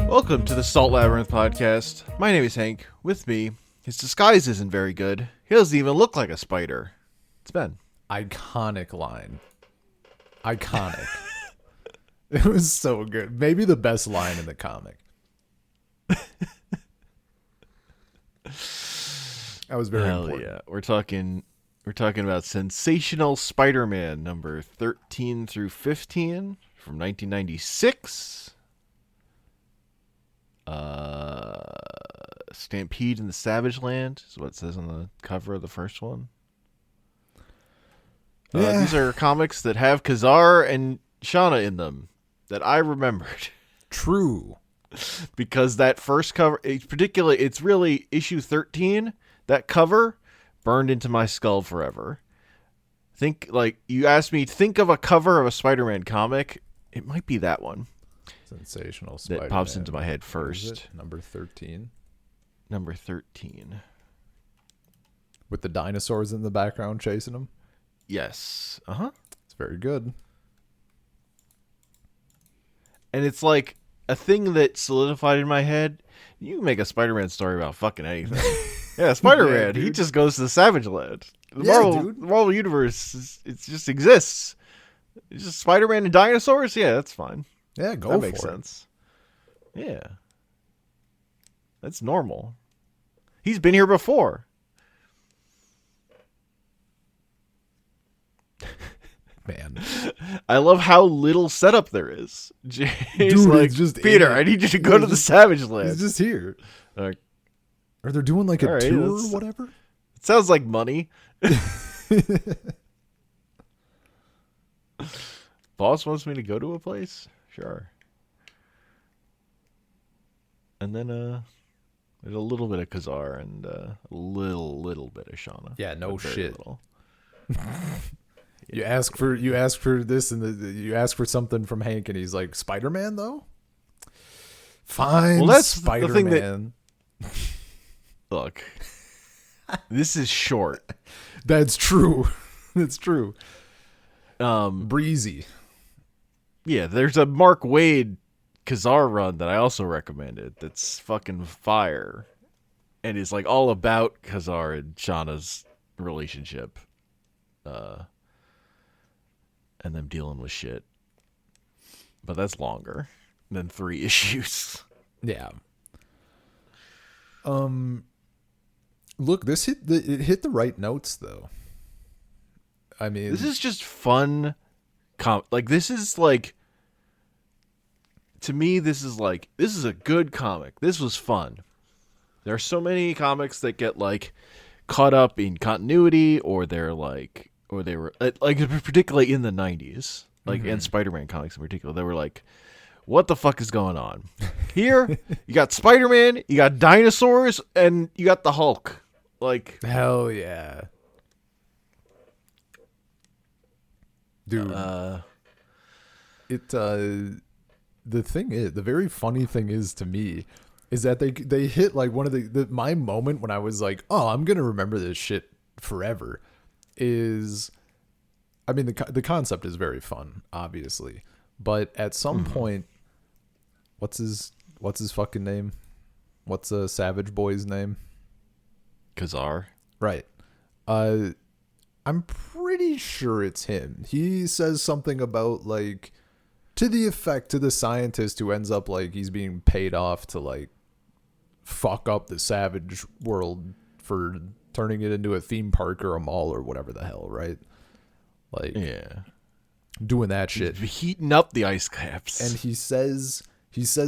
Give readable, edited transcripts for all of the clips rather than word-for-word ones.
Welcome to the Salt Labyrinth podcast. My name is Hank. With me, his disguise isn't very good. He doesn't even look like a spider. It's Ben. Iconic line. Iconic. It was so good. Maybe the best line in the comic. That was very important. Yeah. We're talking about Sensational Spider-Man number 13 through 15 from 1996. Stampede in the Savage Land is what it says on the cover of the first one. Yeah. These are comics that have Ka-Zar and Shanna in them that I remembered. True. Because that first cover, it's really issue 13, that cover burned into my skull forever. You asked me, think of a cover of a Spider-Man comic, it might be that one. Sensational Spider-Man. That pops into my head first. Number 13. Number 13. With the dinosaurs in the background chasing them. Yes. Uh-huh. It's very good. And it's like a thing that solidified in my head. You can make a Spider-Man story about fucking anything. Yeah, Spider-Man. Yeah, he just goes to the Savage Land. The dude. Marvel Universe, it just exists. It's just Spider-Man and dinosaurs? Yeah, that's fine. Yeah, go that for makes it. sense. Yeah. That's normal. He's been here before. Man. I love how little setup there is. Jay's Dude, like, it's just Peter, I need you to go to the Savage Land. He's just here. Like, Or they're doing like a right, tour or whatever. it sounds like money. Boss wants me to go to a place? Sure. And then there's a little bit of Ka-Zar and a little bit of Shanna. Yeah, no But very shit. little. You ask for this and you ask for something from Hank and he's like, Spider-Man though? Fine. Well, that's Spider-Man. the thing Look, this is short. That's true. That's true. Breezy. Yeah, there's a Mark Waid Ka-Zar run that I also recommended that's fucking fire. And is like all about Ka-Zar and Shanna's relationship. And them dealing with shit. But that's longer than 3 issues. Yeah. Look, it hit the right notes though. I mean, This is just fun. This is like, to me, this is a good comic. This was fun. There are so many comics that get like caught up in continuity, or they were like, particularly in the 90s, and Spider-Man comics in particular, they were like, what the fuck is going on? Here, you got Spider-Man, you got dinosaurs, and you got the Hulk. Like, hell yeah. Dude, the very funny thing is to me is that they hit like one of my moment when I was like, oh, I'm gonna remember this shit forever. Is, I mean, the concept is very fun, obviously, but at some point, what's his fucking name? What's a Savage Boy's name? Ka-Zar. Right. I'm pretty sure it's him. He says something about like, to the effect, to the scientist who ends up like he's being paid off to like fuck up the Savage world for turning it into a theme park or a mall or whatever the hell, right? Like, Yeah. doing that shit. He's heating up the ice caps. And he says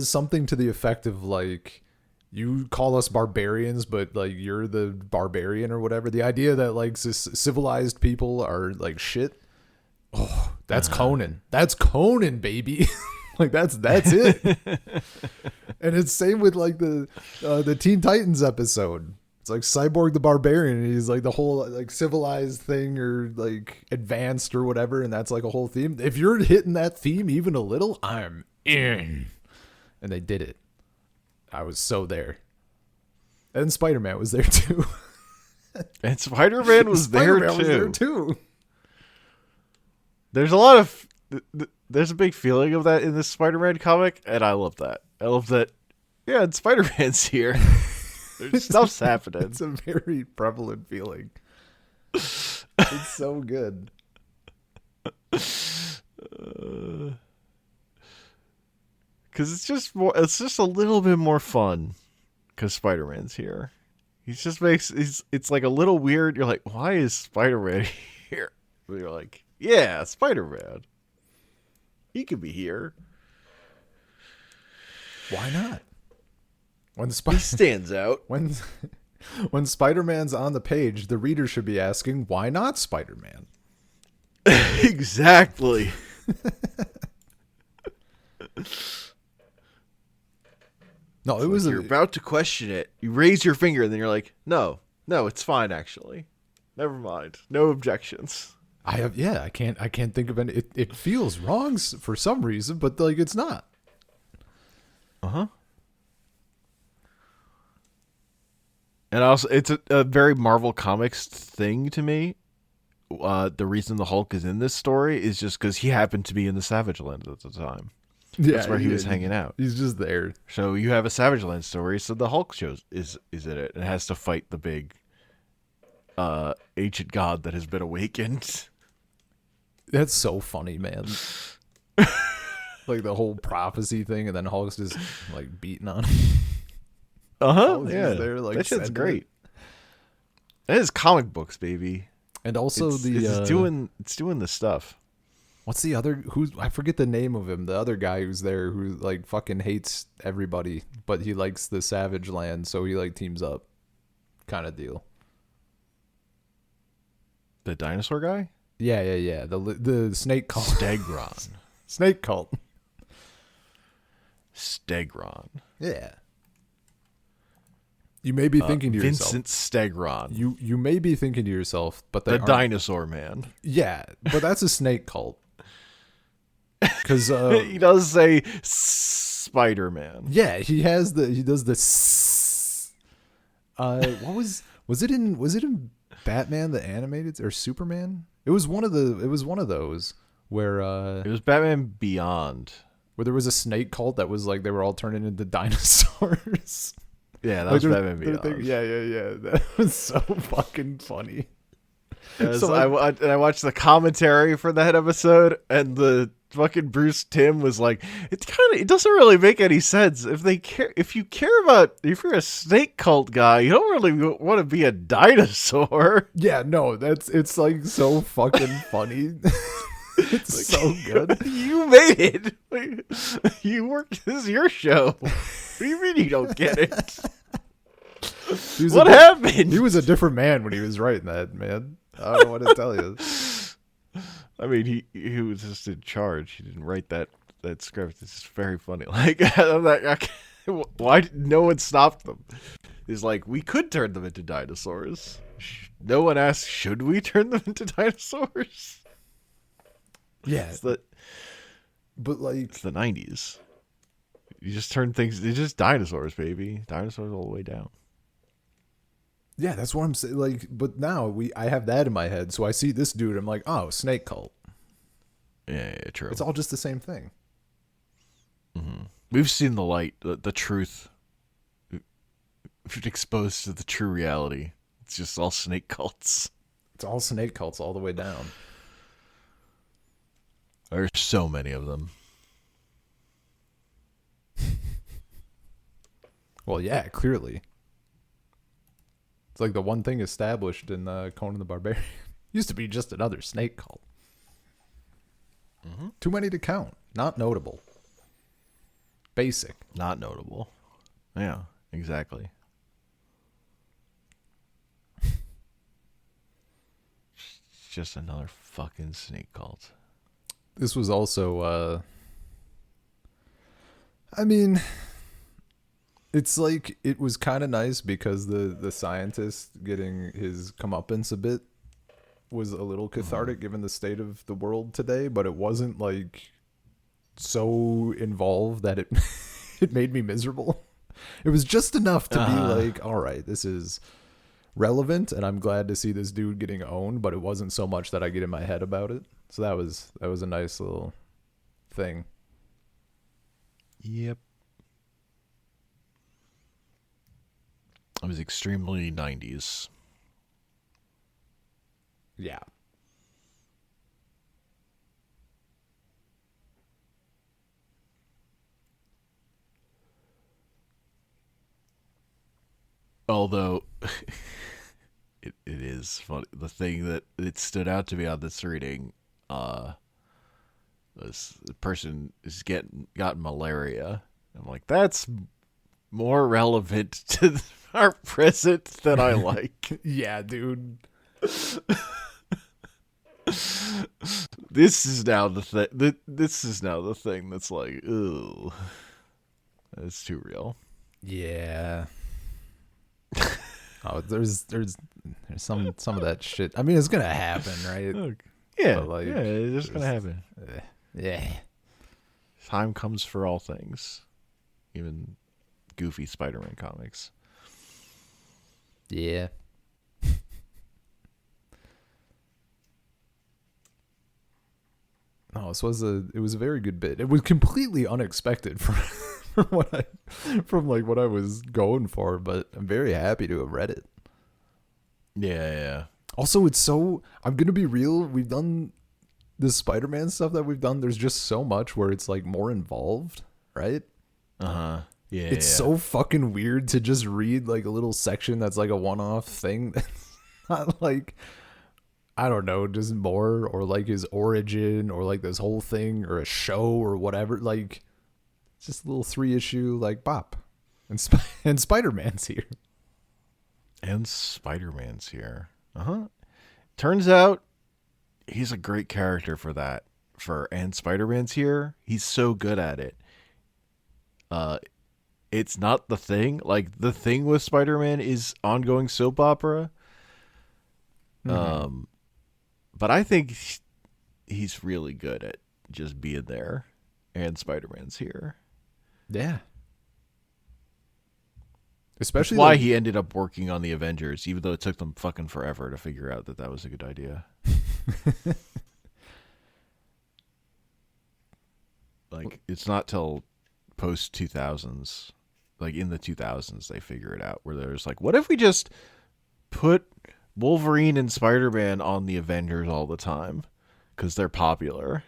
something to the effect of like, you call us barbarians, but like you're the barbarian or whatever. The idea that like civilized people are like shit. Oh, that's Conan. That's Conan, baby. Like that's it. And it's same with like the Teen Titans episode. It's like Cyborg the Barbarian. And he's like the whole like civilized thing or like advanced or whatever. And that's like a whole theme. If you're hitting that theme even a little, I'm in. And they did it. I was so there. And Spider-Man was there too. And Spider-Man was Spider-Man there was there too. There's a lot of there's a big feeling of that in this Spider-Man comic, and I love that. I love that yeah, and Spider-Man's here. There's stuff's happening. It's a very prevalent feeling. It's so good. Because it's just a little bit more fun because Spider-Man's here. It's like a little weird. You're like, why is Spider-Man here? But you're like, yeah, Spider-Man. He could be here. Why not? He stands out. When Spider-Man's on the page, the reader should be asking, why not Spider-Man? Exactly. No, it was. You're about to question it. You raise your finger, and then you're like, no, it's fine, actually. Never mind. No objections. I can't think of any. It feels wrong for some reason, but like it's not. Uh-huh. And also, it's a very Marvel Comics thing to me. The reason the Hulk is in this story is just because he happened to be in the Savage Land at the time. Yeah, that's where he was hanging out. He's just there. So you have a Savage Land story, so the Hulk is in it and has to fight the big ancient god that has been awakened. That's so funny, man. Like the whole prophecy thing, and then Hulk's just like beating on him. Yeah, there, like, that shit's great. That is comic books, baby. And also it's doing the stuff. What's the other? I forget the name of him. The other guy who's there, who like fucking hates everybody, but he likes the Savage Land, so he like teams up, kind of deal. The dinosaur guy? Yeah. The snake cult. Stegron. Snake cult. Stegron. Yeah. You may be thinking to yourself, Vincent Stegron. You may be thinking to yourself, but the dinosaur man. Yeah, but that's a snake cult. Because he does say Spider-Man. Yeah, he does the. What was it in Batman the Animated or Superman? It was one of those where it was Batman Beyond, where there was a snake cult that was like they were all turning into dinosaurs. Yeah, that was Batman Beyond. Yeah. That was so fucking funny. So I watched the commentary for that episode, and the fucking Bruce Timm was like, it doesn't really make any sense if you're a snake cult guy, you don't really want to be a dinosaur. Yeah, no, it's like so fucking funny. It's like, so good. You made it. You worked. This is your show. What do you mean you don't get it? What happened? He was a different man when he was writing that, man. I don't know what to tell you. I mean, he was just in charge. He didn't write that script. It's just very funny. Like, I'm like, why did no one stop them? It's like, we could turn them into dinosaurs. No one asked, should we turn them into dinosaurs? Yeah, but like it's the 90s. You just turn things. It's just dinosaurs, baby. Dinosaurs all the way down. Yeah, that's what I'm saying. Like, but now I have that in my head, so I see this dude. I'm like, oh, snake cult. Yeah, true. It's all just the same thing. Mm-hmm. We've seen the light, the truth. We've exposed to the true reality. It's just all snake cults. It's all snake cults all the way down. There's so many of them. Well, yeah, clearly. It's like the one thing established in Conan the Barbarian. Used to be just another snake cult. Mm-hmm. Too many to count. Not notable. Basic. Not notable. Yeah, exactly. Just another fucking snake cult. This was also, I mean, it's like, it was kind of nice because the scientist getting his comeuppance a bit was a little cathartic given the state of the world today, but it wasn't like so involved that it made me miserable. It was just enough to be like, all right, this is relevant and I'm glad to see this dude getting owned, but it wasn't so much that I get in my head about it. So that was a nice little thing. Yep. It was extremely 90s. Yeah. Although it is funny. The thing that it stood out to me on this reading, this person is gotten malaria. I'm like, that's more relevant to our present than I like. Yeah, dude. This is now the thing. This is now the thing that's like, ooh, that's too real. Yeah. Oh, there's some of that shit. I mean, it's gonna happen, right? Yeah, But, like, yeah, it's just gonna happen. Yeah. Time comes for all things, even goofy Spider-Man comics. Yeah. Oh, it was a very good bit. It was completely unexpected from what I was going for, but I'm very happy to have read it. Yeah. Also, I'm gonna be real, we've done the Spider-Man stuff that we've done, there's just so much where it's like more involved, right? Yeah. It's so fucking weird to just read like a little section that's like a one-off thing. That's not like, I don't know, just more, or like his origin, or like this whole thing, or a show, or whatever. Like, just a little 3-issue like bop, and and Spider-Man's here. And Spider-Man's here. Turns out he's a great character for that. And Spider-Man's here. He's so good at it. It's not The Thing. Like, The Thing with Spider-Man is ongoing soap opera. Mm-hmm. But I think he's really good at just being there. And Spider-Man's here. Yeah. Especially That's why like, he ended up working on the Avengers, even though it took them fucking forever to figure out that was a good idea. Like, it's not till post 2000s, like in the 2000s, they figure it out, where there's like, what if we just put Wolverine and Spider-Man on the Avengers all the time because they're popular?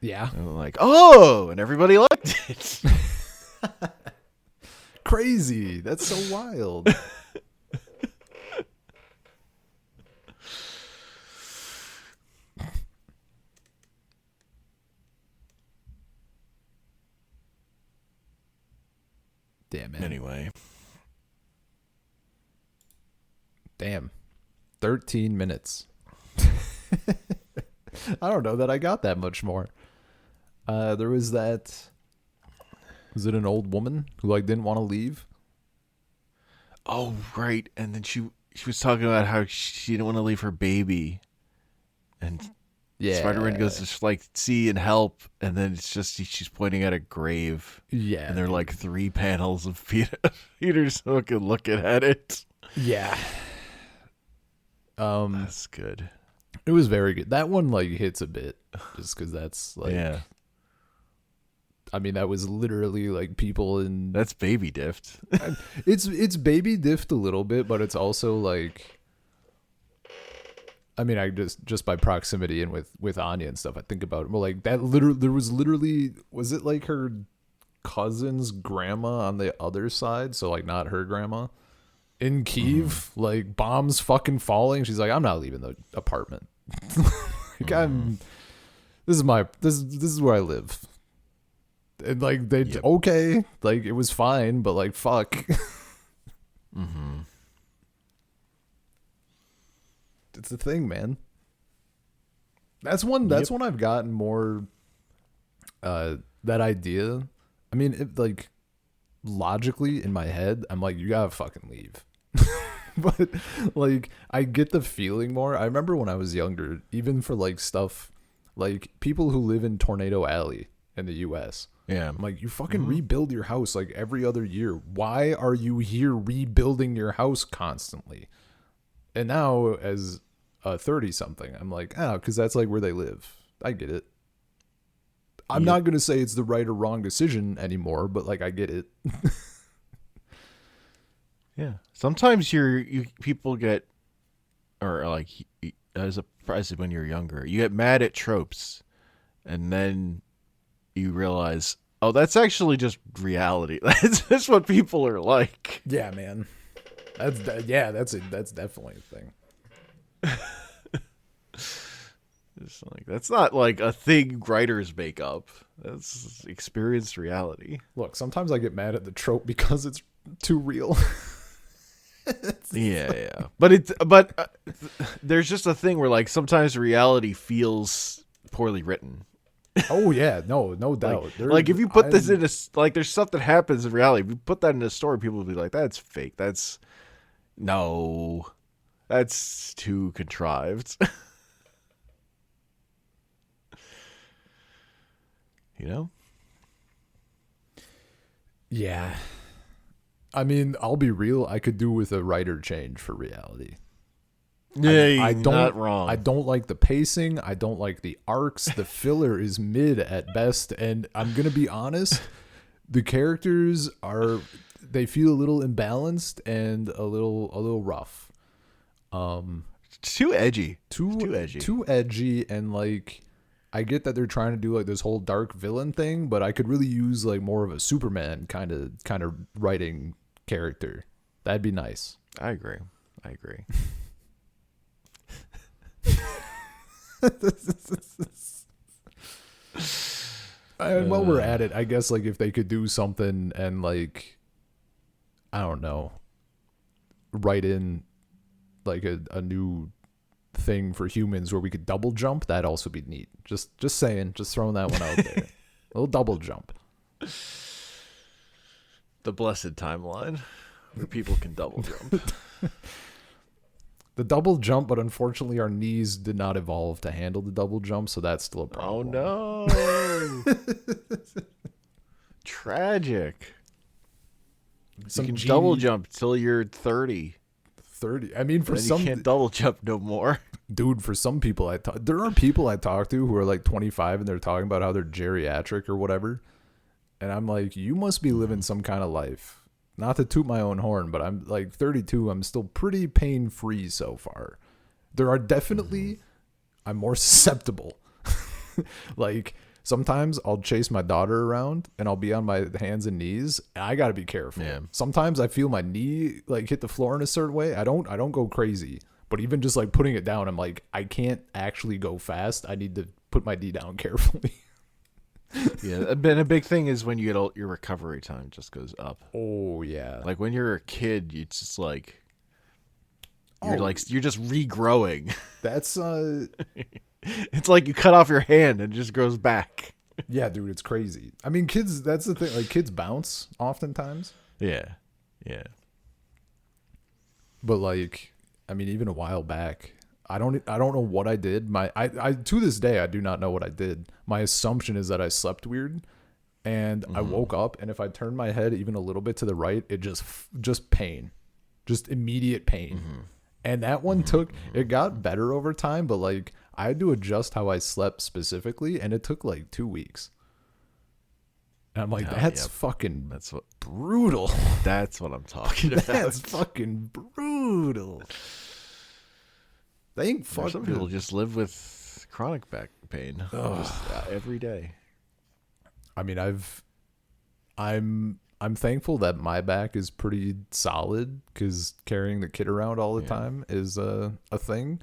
yeah. And like, oh, and everybody liked it. Crazy. That's so wild. Damn, man. Anyway. Damn. 13 minutes. I don't know that I got that much more. There was that. Was it an old woman who like didn't want to leave? Oh, right. And then she was talking about how she didn't want to leave her baby. And Yeah. Spider-Man goes to like see and help, and then it's just she's pointing at a grave. Yeah. And there are like 3 panels of Peter's fucking looking at it. Yeah. That's good. It was very good. That one like hits a bit just because that's like, Yeah. I mean, that was literally like people in. That's baby diffed. It's baby diffed a little bit, but it's also like, I mean, I just by proximity and with Anya and stuff, I think about it. Well, like that there was it like her cousin's grandma on the other side, so like not her grandma in Kyiv, like bombs fucking falling. She's like, I'm not leaving the apartment. Like this is where I live. And like okay, like it was fine, but like fuck. Mm-hmm. It's a thing, man. That's one I've gotten more that idea. I mean, it, like logically in my head, I'm like, you gotta fucking leave. But like I get the feeling more. I remember when I was younger, even for like stuff like people who live in Tornado Alley in the US. Yeah. I'm like, you fucking rebuild your house like every other year. Why are you here rebuilding your house constantly? And now as a 30-something, I'm like, because that's like where they live. I get it. I'm not going to say it's the right or wrong decision anymore, but like I get it. Yeah. Sometimes people get, or like as when you're younger, you get mad at tropes, and then you realize, oh, that's actually just reality. That's just what people are like. Yeah, man. That's definitely a thing. It's like, that's not like a thing writers make up. That's experienced reality. Look, sometimes I get mad at the trope because it's too real. Yeah. But there's just a thing where like sometimes reality feels poorly written. Oh yeah, no doubt. Like if you put this in like there's stuff that happens in reality. If you put that in a story, people will be like, "That's fake. That's too contrived." You know? Yeah. I mean, I'll be real. I could do with a writer change for reality. Yeah, I don't, not wrong. I don't like the pacing. I don't like the arcs. The filler is mid at best. And I'm going to be honest, the characters they feel a little imbalanced and a little rough. Too edgy. Too edgy. And like, I get that they're trying to do like this whole dark villain thing, but I could really use like more of a Superman kind of writing character. That'd be nice. I agree. And while we're at it, I guess like if they could do something and like, I don't know, write in like a new thing for humans where we could double jump, that'd also be neat. Just saying, just throwing that one out there. A little double jump. The blessed timeline where people can double jump. The double jump, but unfortunately our knees did not evolve to handle the double jump, so that's still a problem. Oh no. Tragic. You can double jump till you're 30. 30. I mean, for some you can't double jump no more. Dude, for some people there are people I talk to who are like 25 and they're talking about how they're geriatric or whatever. And I'm like, you must be living some kind of life. Not to toot my own horn, but I'm like 32. I'm still pretty pain-free so far. There are definitely, I'm more susceptible. Like sometimes I'll chase my daughter around and I'll be on my hands and knees. And I got to be careful. Yeah. Sometimes I feel my knee like hit the floor in a certain way. I don't go crazy, but even just like putting it down, I'm like, I can't actually go fast. I need to put my knee down carefully. Yeah, and a big thing is when you get old, your recovery time just goes up. Oh yeah, like when you're a kid, it's just like you're just regrowing. That's it's like you cut off your hand and it just grows back. Yeah, dude, it's crazy. I mean, kids. That's the thing. Like kids bounce oftentimes. Yeah. But like, I mean, even a while back. I don't know what I did. I to this day I do not know what I did. My assumption is that I slept weird, and I woke up, and if I turned my head even a little bit to the right, it just pain, just immediate pain. And that one it got better over time, but like I had to adjust how I slept specifically, and it took like 2 weeks. And I'm like, that's brutal. That's what I'm talking about. That's fucking brutal. Some people just live with chronic back pain every day. I mean, I'm thankful that my back is pretty solid because carrying the kid around all the time is a thing.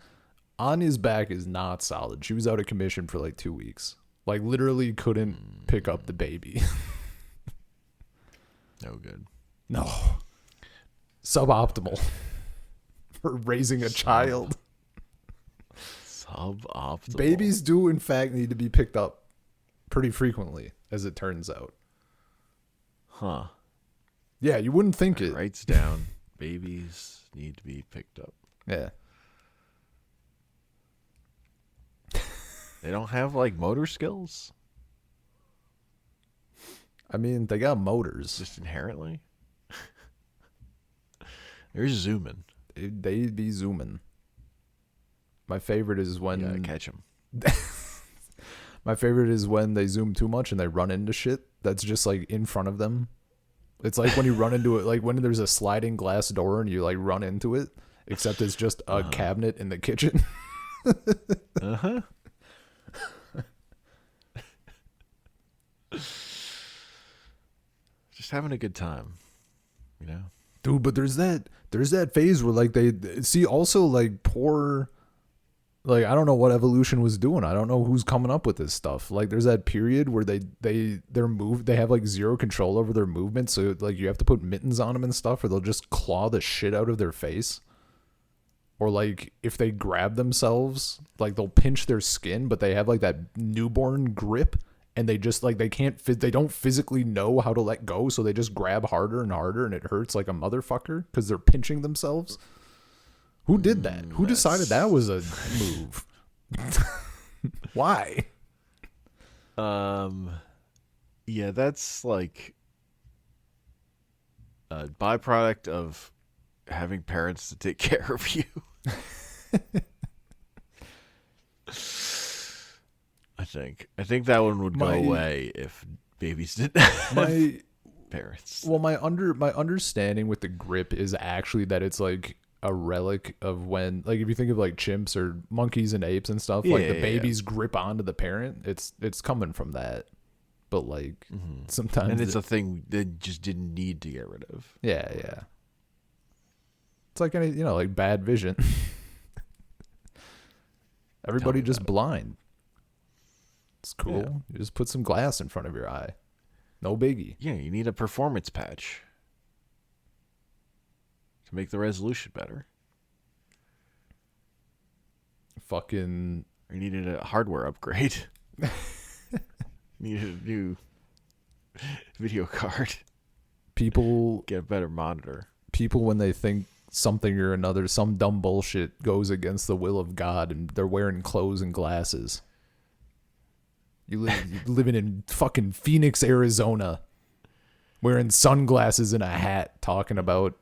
Anya's back is not solid. She was out of commission for like 2 weeks. Like literally couldn't pick up the baby. No good. No. Suboptimal for raising a child. Suboptimal. Babies do, in fact, need to be picked up pretty frequently, as it turns out. Huh. Yeah, you wouldn't think it. Writes down, babies need to be picked up. Yeah. They don't have, like, motor skills? I mean, they got motors. Just inherently? They're zooming. They be zooming. My favorite is when... You gotta catch them. My favorite is when they zoom too much and they run into shit that's just, like, in front of them. It's like when you run into it, like when there's a sliding glass door and you like run into it, except it's just a cabinet in the kitchen. Uh-huh. Just having a good time, you know? Dude, but there's that phase where like they see also like poor, like I don't know what evolution was doing. I don't know who's coming up with this stuff. Like there's that period where they have like zero control over their movement, so like you have to put mittens on them and stuff, or they'll just claw the shit out of their face. Or like if they grab themselves, like they'll pinch their skin, but they have like that newborn grip, and they just like they don't physically know how to let go, so they just grab harder and harder, and it hurts like a motherfucker because they're pinching themselves. Who did that? Who decided that was a move? Why? Yeah, that's like a byproduct of having parents to take care of you. I think that one would go away if babies didn't have parents. Well, my understanding with the grip is actually that it's like a relic of when, like, if you think of like chimps or monkeys and apes and stuff, like the babies grip onto the parent. It's coming from that, but like sometimes, and it's a thing they just didn't need to get rid of. Yeah. It's like any, like bad vision. Everybody just blind. It's cool. Yeah. You just put some glass in front of your eye. No biggie. Yeah, you need a performance patch to make the resolution better. Fucking. Or you needed a hardware upgrade. Needed a new video card. People get a better monitor. People, when they think something or another, some dumb bullshit goes against the will of God, and they're wearing clothes and glasses. You living in fucking Phoenix, Arizona, wearing sunglasses and a hat, talking about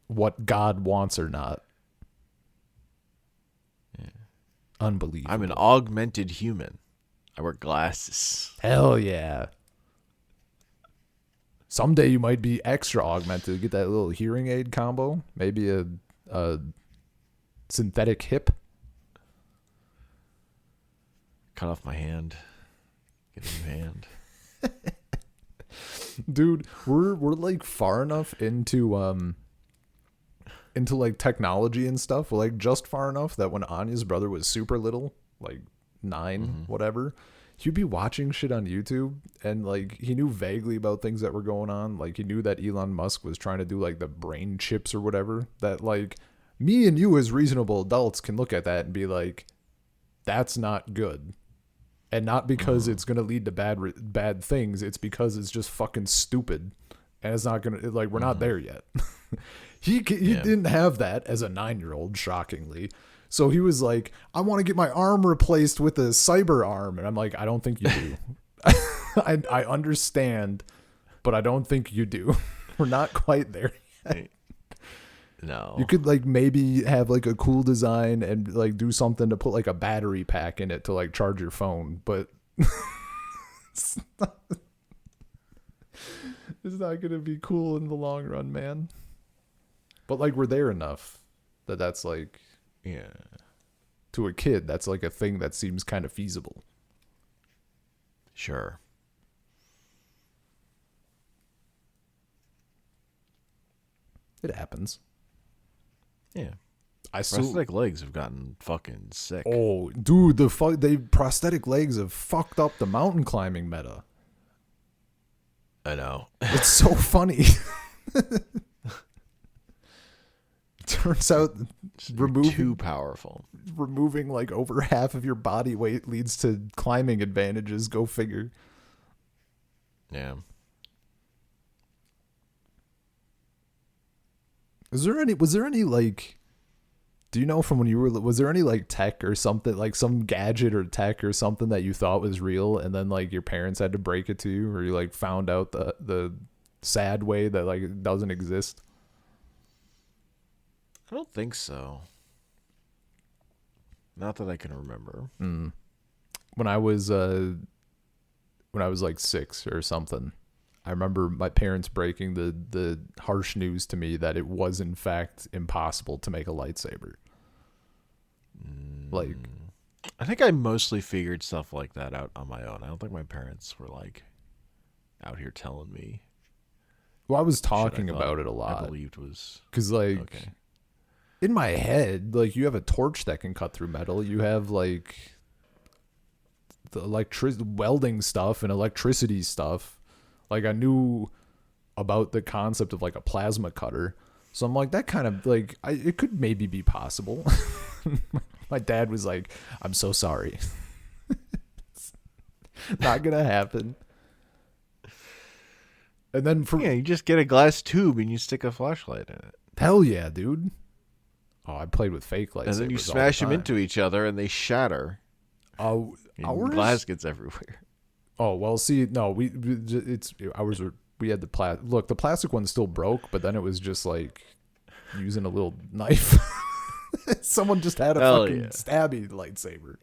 what God wants or not. Yeah. Unbelievable. I'm an augmented human. I wear glasses. Hell yeah. Someday you might be extra augmented. Get that little hearing aid combo. Maybe a synthetic hip. Cut off my hand. Get a new hand. Dude, we're like far enough into like technology and stuff. We're like just far enough that when Anya's brother was super little, like 9, whatever, he'd be watching shit on YouTube, and like he knew vaguely about things that were going on. Like he knew that Elon Musk was trying to do like the brain chips or whatever, that like me and you as reasonable adults can look at that and be like, that's not good. And not because it's going to lead to bad things. It's because it's just fucking stupid. And it's not going to, like, we're not there yet. He didn't have that as a 9-year-old, shockingly. So he was like, I want to get my arm replaced with a cyber arm. And I'm like, I don't think you do. I understand, but I don't think you do. We're not quite there yet. No. You could like maybe have like a cool design and like do something to put like a battery pack in it to like charge your phone, but it's not gonna be cool in the long run, man. But like we're there enough that's like, yeah, to a kid that's like a thing that seems kind of feasible. Sure. It happens. Yeah. Prosthetic legs have gotten fucking sick. Oh, dude, prosthetic legs have fucked up the mountain climbing meta. I know. It's so funny. Turns out too powerful. Removing like over half of your body weight leads to climbing advantages. Go figure. Yeah. Was there any like, do you know from when you was there any like tech or something, like some gadget or tech or something that you thought was real, and then like your parents had to break it to you, or you like found out the sad way that like it doesn't exist? I don't think so. Not that I can remember. When I was like 6 or something, I remember my parents breaking the harsh news to me that it was in fact impossible to make a lightsaber. Like, I think I mostly figured stuff like that out on my own. I don't think my parents were like out here telling me. well, I was shit I talking thought about it a I lot believed was because, like, okay. in my head, like, you have a torch that can cut through metal. You have like the welding stuff and electricity stuff. Like, I knew about the concept of like a plasma cutter. So I'm like, that kind of like, it could maybe be possible. My dad was like, I'm so sorry. It's not going to happen. And then Yeah, you just get a glass tube and you stick a flashlight in it. hell yeah, dude. Oh, I played with fake lightsabers. And then you all the smash them time. into each other and they shatter. Oh, And glass gets everywhere. Oh, well, see, no, we had the plastic one still broke, but then it was just like using a little knife. Someone just had a Hell fucking yeah. stabby lightsaber.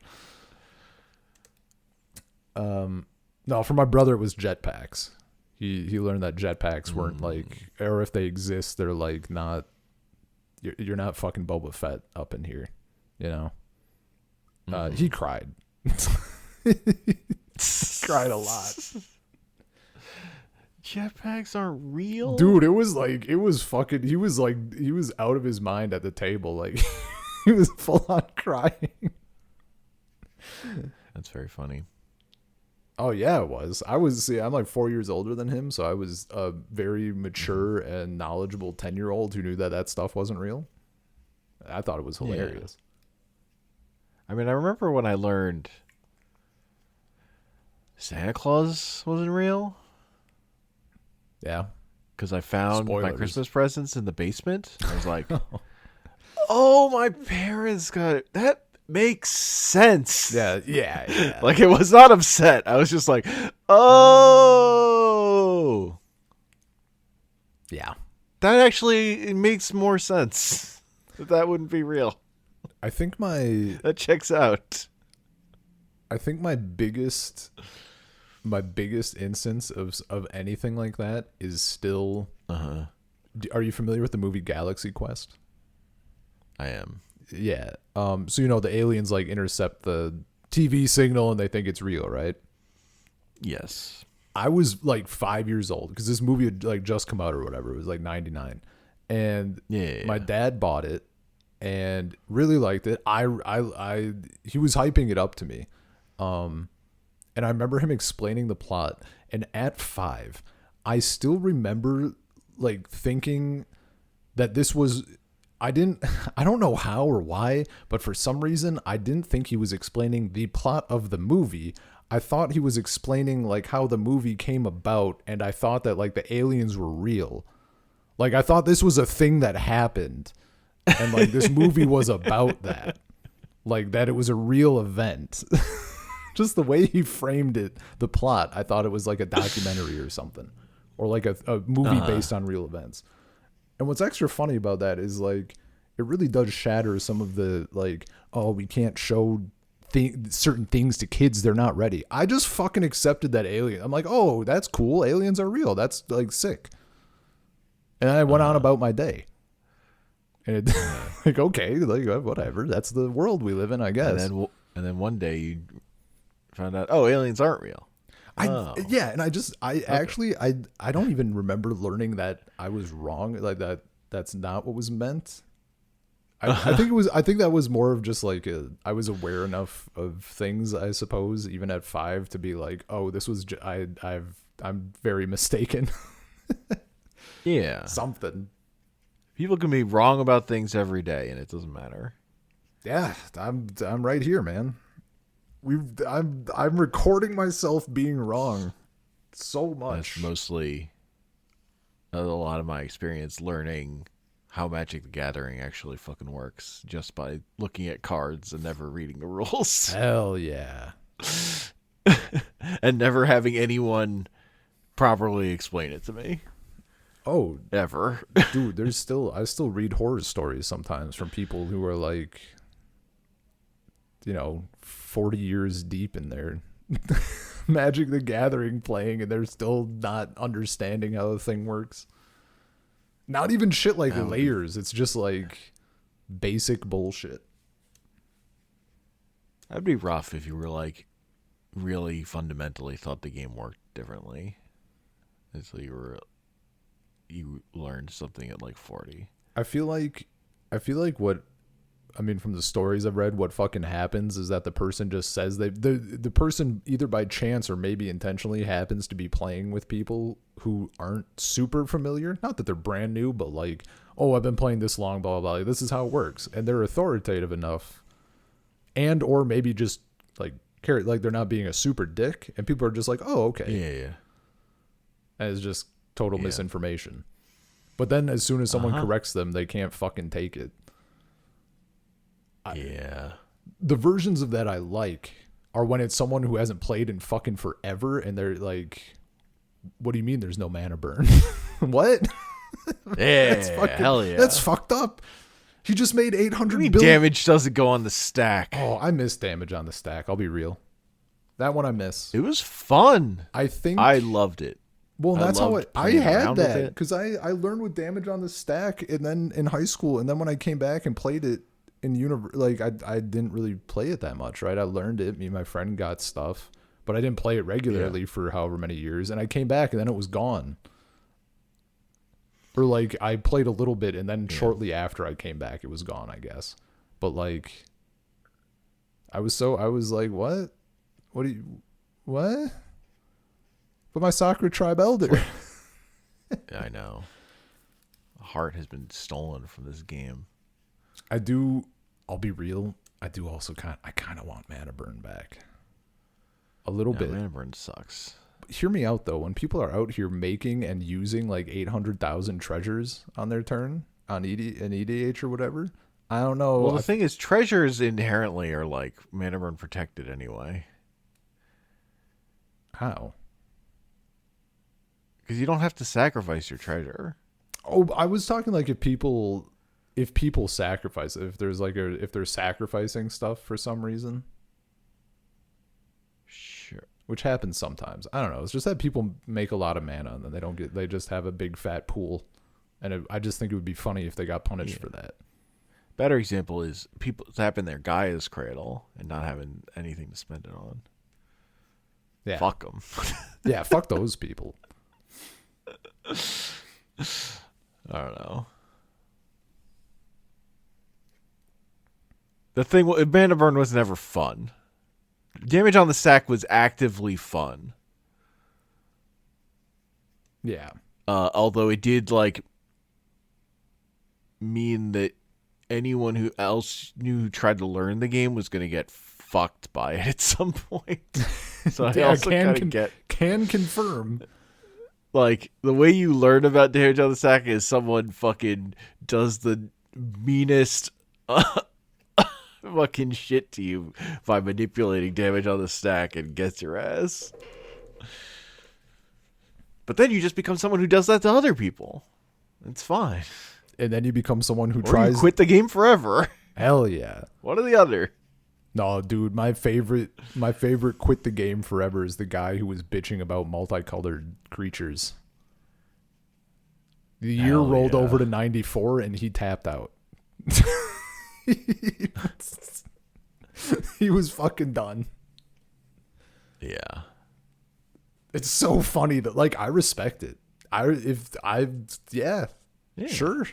No, for my brother it was jetpacks. He learned that jetpacks weren't like, or if they exist, they're like not. You're not fucking Boba Fett up in here, you know. He cried. Cried a lot. Jetpacks aren't real? Dude, it was fucking, he was out of his mind at the table. Like, he was full on crying. That's very funny. Oh yeah, it was. I'm like 4 years older than him, so I was a very mature and knowledgeable 10-year-old who knew that stuff wasn't real. I thought it was hilarious. I mean, I remember when I learned Santa Claus wasn't real. Yeah. Because I found my Spoilers. Christmas presents in the basement. I was like, oh, my parents got it. That makes sense. Yeah. Like, it was not upset. I was just like, oh. Yeah. That actually it makes more sense. That wouldn't be real. I think That checks out. my biggest instance of anything like that is still. Are you familiar with the movie Galaxy Quest? I am. Yeah. So the aliens like intercept the TV signal and they think it's real, right? Yes. I was like 5 years old because this movie had like just come out or whatever. It was like 99, and my dad bought it and really liked it. He was hyping it up to me, and I remember him explaining the plot. And at 5, I still remember like thinking that this was. I don't know how or why, but for some reason I didn't think he was explaining the plot of the movie. I thought he was explaining like how the movie came about, and I thought that like the aliens were real. Like, I thought this was a thing that happened, and like this movie was about that. Like, that it was a real event. Just the way he framed it, the plot, I thought it was like a documentary or something, or like a movie based on real events. And what's extra funny about that is like it really does shatter some of the like, oh, we can't show certain things to kids, they're not ready. I just fucking accepted that alien. I'm like, oh, that's cool. Aliens are real. That's like sick. And I went on about my day. And it, like, okay, like whatever. That's the world we live in, I guess. And then one day you found out, oh, aliens aren't real. Yeah, and I don't even remember learning that I was wrong. Like that's not what was meant. I think that was more of just like I was aware enough of things, I suppose, even at 5 to be like, oh, this was I'm very mistaken. Yeah. Something. People can be wrong about things every day and it doesn't matter. Yeah, I'm right here, man. I'm recording myself being wrong so much. That's mostly a lot of my experience learning how Magic the Gathering actually fucking works just by looking at cards and never reading the rules. Hell yeah. And never having anyone properly explain it to me. Oh, ever. Dude, I still read horror stories sometimes from people who are like, 40 years deep in their Magic the Gathering playing and they're still not understanding how the thing works. Not even shit like layers. It's just like basic bullshit. That'd be rough if you were like really fundamentally thought the game worked differently. Until you learned something at like 40. I feel like from the stories I've read, what fucking happens is that the person just says the person either by chance or maybe intentionally happens to be playing with people who aren't super familiar. Not that they're brand new, but like, oh, I've been playing this long, blah, blah, blah. This is how it works. And they're authoritative enough and or maybe just like they're not being a super dick and people are just like, oh, okay. Yeah. And it's just total misinformation. But then as soon as someone corrects them, they can't fucking take it. The versions of that I like are when it's someone who hasn't played in fucking forever and they're like, what do you mean there's no mana burn? What? Yeah, hell yeah. That's fucked up. He just made 800 billion. Damage doesn't go on the stack. Oh, I miss damage on the stack. I'll be real. That one I miss. It was fun. I think I loved it. Well, that's how I had that because I learned with damage on the stack and then in high school. And then when I came back and played it in like I didn't really play it that much, right? I learned it. Me and my friend got stuff, but I didn't play it regularly for however many years. And I came back and then it was gone. Or like I played a little bit and then shortly after I came back, it was gone, I guess. But like, I was like, what? What? But my soccer tribe elder. I know. A heart has been stolen from this game. I'll be real. I do also kind of want mana burn back. A little bit. Mana burn sucks. Hear me out though. When people are out here making and using like 800,000 treasures on their turn on EDH or whatever, I don't know. Well, the thing is, treasures inherently are like mana burn protected anyway. How? Because you don't have to sacrifice your treasure. Oh, I was talking like if people sacrifice, if they're sacrificing stuff for some reason. Sure. Which happens sometimes. I don't know. It's just that people make a lot of mana and then they just have a big fat pool. And I just think it would be funny if they got punished for that. Better example is people tapping their Gaia's Cradle and not having anything to spend it on. Yeah. Fuck them. Yeah, fuck those people. I don't know. The thing, mana burn was never fun. Damage on the stack was actively fun. Yeah. Although it did like mean that anyone who tried to learn the game was going to get fucked by it at some point. So I also can confirm. Like, the way you learn about damage on the stack is someone fucking does the meanest fucking shit to you by manipulating damage on the stack and gets your ass. But then you just become someone who does that to other people. It's fine. And then you become someone who or you quit the game forever. Hell yeah. One or the other. No, dude, my favorite quit the game forever is the guy who was bitching about multicolored creatures. The year rolled over to 94 and he tapped out. He was fucking done. Yeah. It's so funny that like I respect it. Sure.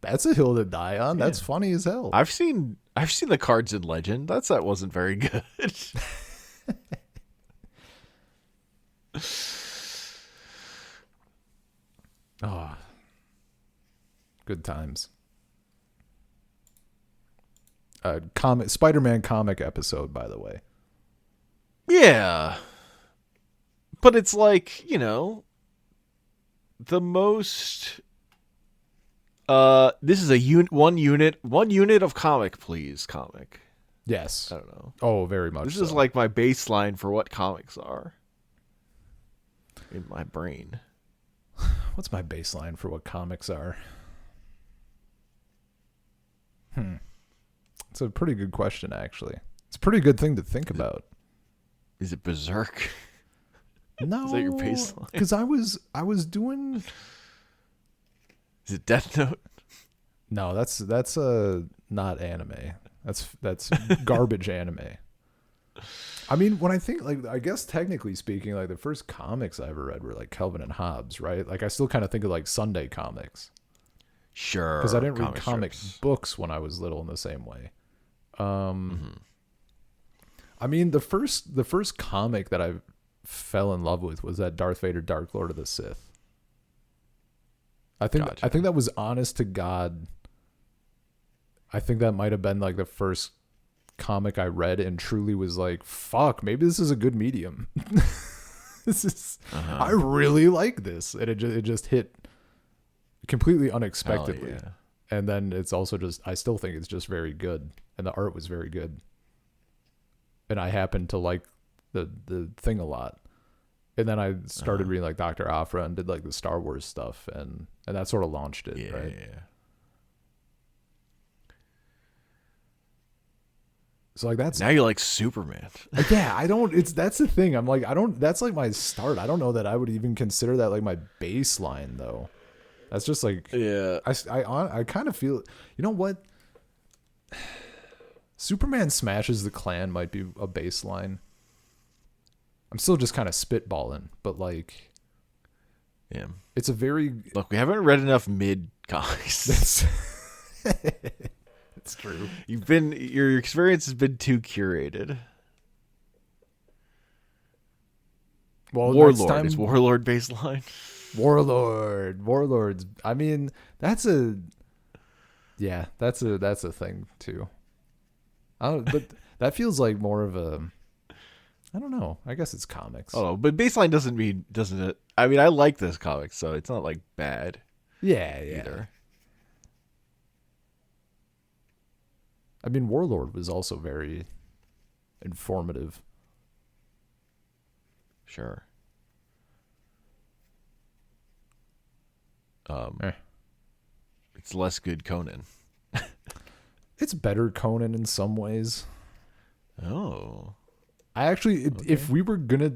That's a hill to die on. Yeah. That's funny as hell. I've seen the cards in Legend. That wasn't very good. Ah, good times. Spider-Man comic episode, by the way. Yeah, but it's like, the most. This is a one unit of comic, please. Comic. Yes. I don't know. Oh, very much. This so. is like my baseline for what comics are in my brain. What's my baseline for what comics are? It's a pretty good question, actually. It's a pretty good thing to think about. Is it Berserk? No, Is that your baseline? because I was doing. Is it Death Note? No, that's not anime. That's garbage anime. I mean, when I think, like, I guess technically speaking, like, the first comics I ever read were like Calvin and Hobbes, right? Like, I still kind of think of like Sunday comics. Sure. Because I didn't read comic strips. books when I was little in the same way. I mean, the first comic that I fell in love with was that Darth Vader Dark Lord of the Sith. I think that was honest to God. I think that might have been like the first comic I read and truly was like, fuck, maybe this is a good medium. I really like this. And it just hit completely unexpectedly. Yeah. And then it's also just, I still think it's just very good. And the art was very good. And I happened to like the thing a lot. And then I started reading like Dr. Aphra and did like the Star Wars stuff. And that sort of launched it, right? Yeah. So like that's now you like Superman. Yeah, that's the thing. I'm like, that's like my start. I don't know that I would even consider that like my baseline though. That's just like, yeah. I kind of feel, you know what? Superman Smashes the Klan might be a baseline. I'm still just kind of spitballing, but like, yeah, it's a very, look, we haven't read enough mid comics. It's true. Your experience has been too curated. Well, Warlord is Warlord baseline. Warlords. I mean, that's a thing too. But that feels like more of a, I don't know. I guess it's comics. Oh, but baseline doesn't it? I mean, I like this comic, so it's not like bad. Yeah. Either. I mean, Warlord was also very informative. Sure. It's less good Conan. It's better Conan in some ways. Oh. I actually, if we were gonna,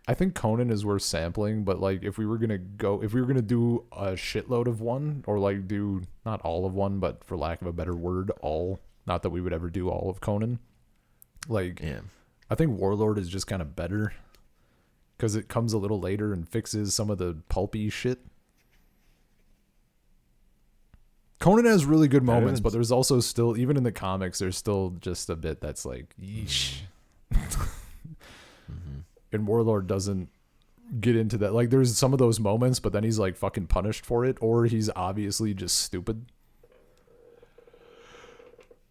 I think Conan is worth sampling, but like if we were gonna do a shitload of one, or like do not all of one, but for lack of a better word, all. Not that we would ever do all of Conan. Like, yeah. I think Warlord is just kind of better because it comes a little later and fixes some of the pulpy shit. Conan has really good moments, but there's also still, even in the comics, there's still just a bit that's like, yeesh. And Warlord doesn't get into that. Like, there's some of those moments, but then he's like fucking punished for it, or he's obviously just stupid.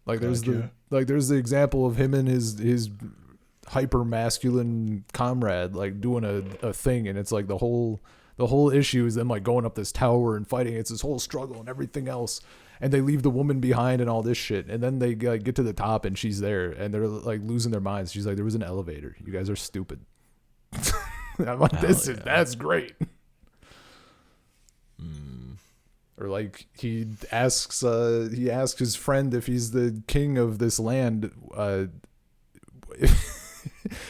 Like there's the example of him and his hyper masculine comrade like doing a thing, and it's like the whole issue is them like going up this tower and fighting. It's this whole struggle and everything else, and they leave the woman behind and all this shit, and then they get to the top and she's there and they're like losing their minds. She's like, there was an elevator. You guys are stupid. I'm like, that's great. Or like he asks his friend if he's the king of this land.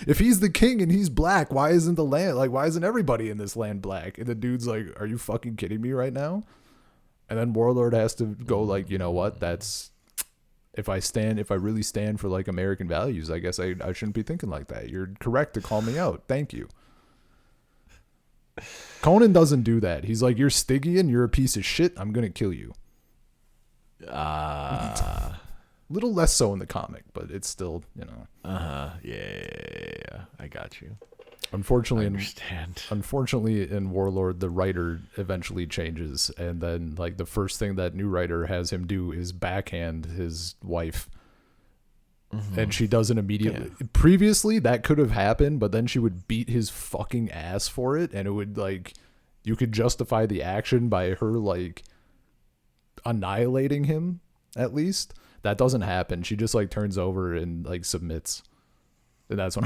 If he's the king and he's black, why isn't everybody in this land black? And the dude's like, are you fucking kidding me right now? And then Warlord has to go like, you know what? That's if I really stand for like American values, I guess I shouldn't be thinking like that. You're correct to call me out. Thank you. Conan doesn't do that. He's like, you're Stygian, you're a piece of shit, I'm gonna kill you. Little less so in the comic, but it's still, you know. Yeah. I got you. Unfortunately, I understand. Unfortunately, in Warlord, the writer eventually changes, and then like the first thing that new writer has him do is backhand his wife. And she doesn't immediately. Yeah. Previously, that could have happened, but then she would beat his fucking ass for it, and it would like, you could justify the action by her like annihilating him. At least that doesn't happen. She just like turns over and like submits, and that's when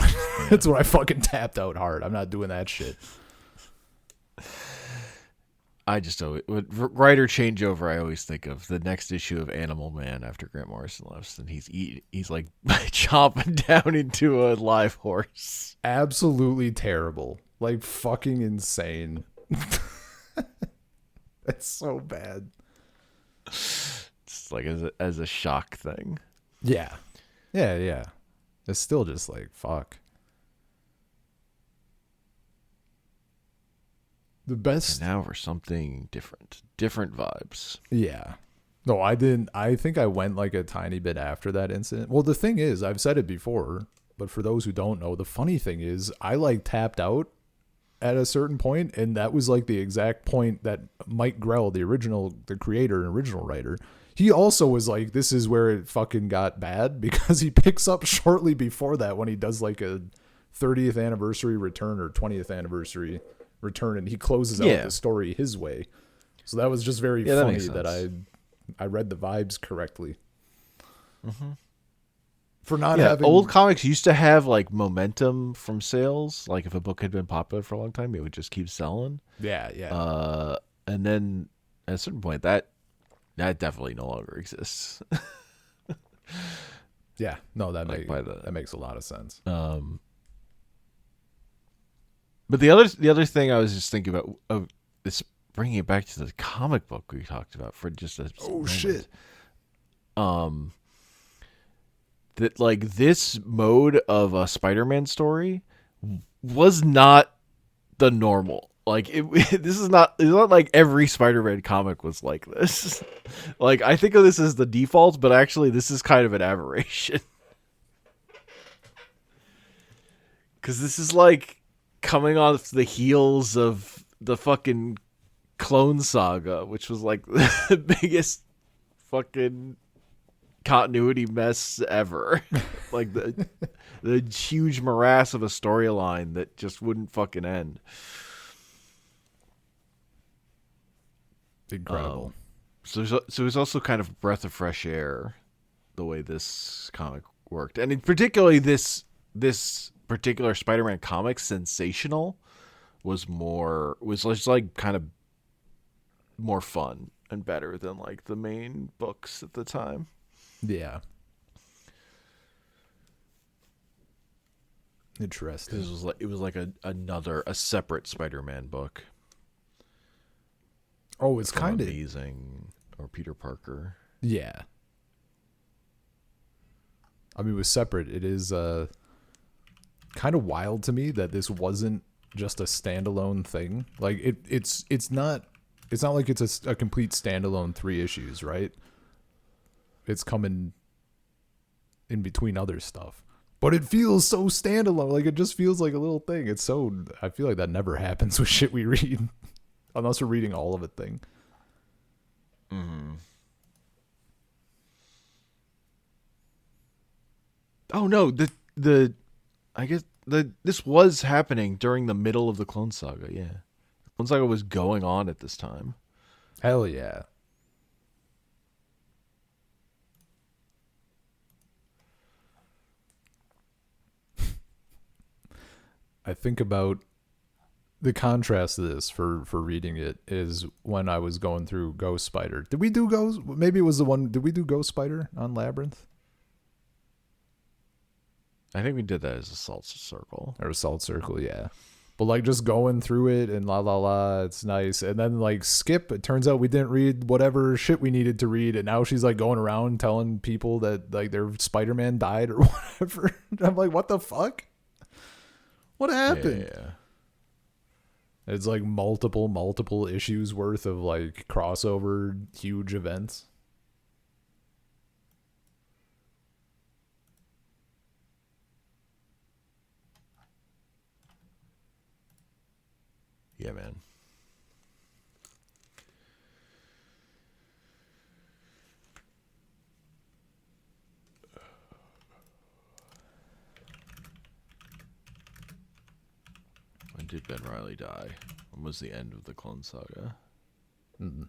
that's when I fucking tapped out hard. I'm not doing that shit. I just always, with writer changeover, I always think of the next issue of Animal Man after Grant Morrison left, and he's like chomping down into a live horse. Absolutely terrible. Like fucking insane. It's so bad. It's like as a shock thing. Yeah. Yeah. It's still just like fuck. The best. And now for something different. Different vibes. Yeah. No, I didn't. I think I went like a tiny bit after that incident. Well, the thing is, I've said it before, but for those who don't know, the funny thing is, I like tapped out at a certain point, and that was like the exact point that Mike Grell, the creator and original writer, he also was like, this is where it fucking got bad, because he picks up shortly before that when he does like a 30th anniversary return or 20th anniversary return, and he closes out the story his way. So that was just very funny that I read the vibes correctly. Mm-hmm. For not having old comics used to have like momentum from sales. Like if a book had been popular for a long time, it would just keep selling. Yeah. And then at a certain point, that definitely no longer exists. Yeah, no, that makes a lot of sense. But the other thing I was just thinking about is bringing it back to the comic book we talked about for just a moment. Shit. That like this mode of a Spider-Man story was not the normal. Like it's not like every Spider-Man comic was like this. Like I think of this as the default, but actually this is kind of an aberration. Cuz this is like coming off the heels of the fucking Clone Saga, which was like the biggest fucking continuity mess ever. Like the huge morass of a storyline that just wouldn't fucking end. Incredible. So it's also kind of a breath of fresh air the way this comic worked, and in particularly this particular Spider-Man comic, Sensational, was just like kind of more fun and better than like the main books at the time. Yeah. Interesting. It was like a separate Spider-Man book. Oh, it's kind of Amazing or Peter Parker. Yeah. I mean, it was separate. It is kind of wild to me that this wasn't just a standalone thing. Like it's not like it's a complete standalone 3 issues, right? It's coming in between other stuff. But it feels so standalone. Like it just feels like a little thing. I feel like that never happens with shit we read. Unless we're reading all of it thing. Mm-hmm. Oh no, this was happening during the middle of the Clone Saga, yeah. The Clone Saga was going on at this time. Hell yeah. I think about the contrast of this for reading it is when I was going through Ghost Spider. Did we do Ghost? Maybe it was the one. Did we do Ghost Spider on Labyrinth? I think we did that as a Salt Circle. Or Salt Circle, yeah. But like just going through it and la la la, it's nice. And then like skip, it turns out we didn't read whatever shit we needed to read, and now she's like going around telling people that like their Spider-Man died or whatever. I'm like, what the fuck? What happened? Yeah. It's like multiple issues worth of like crossover huge events. Yeah, man. When did Ben Reilly die? When was the end of the Clone Saga? Mm-hmm.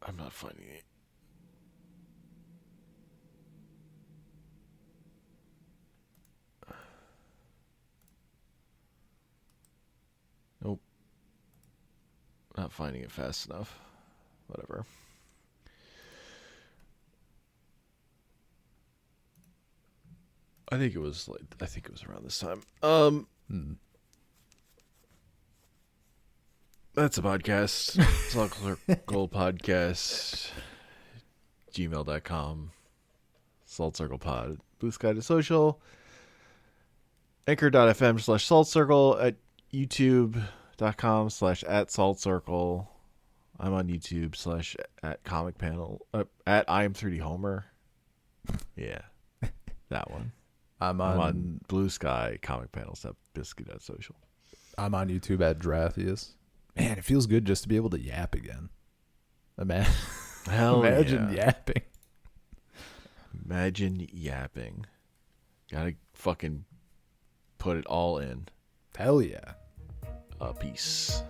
I'm not finding it. Not finding it fast enough. Whatever. I think it was around this time. That's a podcast. Saltcircle podcast. gmail.com. saltcirclepod. Bluesky.social. Anchor.fm/saltcircle at youtube.com/@saltcircle. I'm on YouTube /at comic panel at I am 3D Homer. Yeah, that one. I'm on Blue Sky comic panels.bsky.social. I'm on YouTube at Drathius. Man, it feels good just to be able to yap again. Imagine yapping. Imagine yapping. Gotta fucking put it all in. Hell yeah. Peace.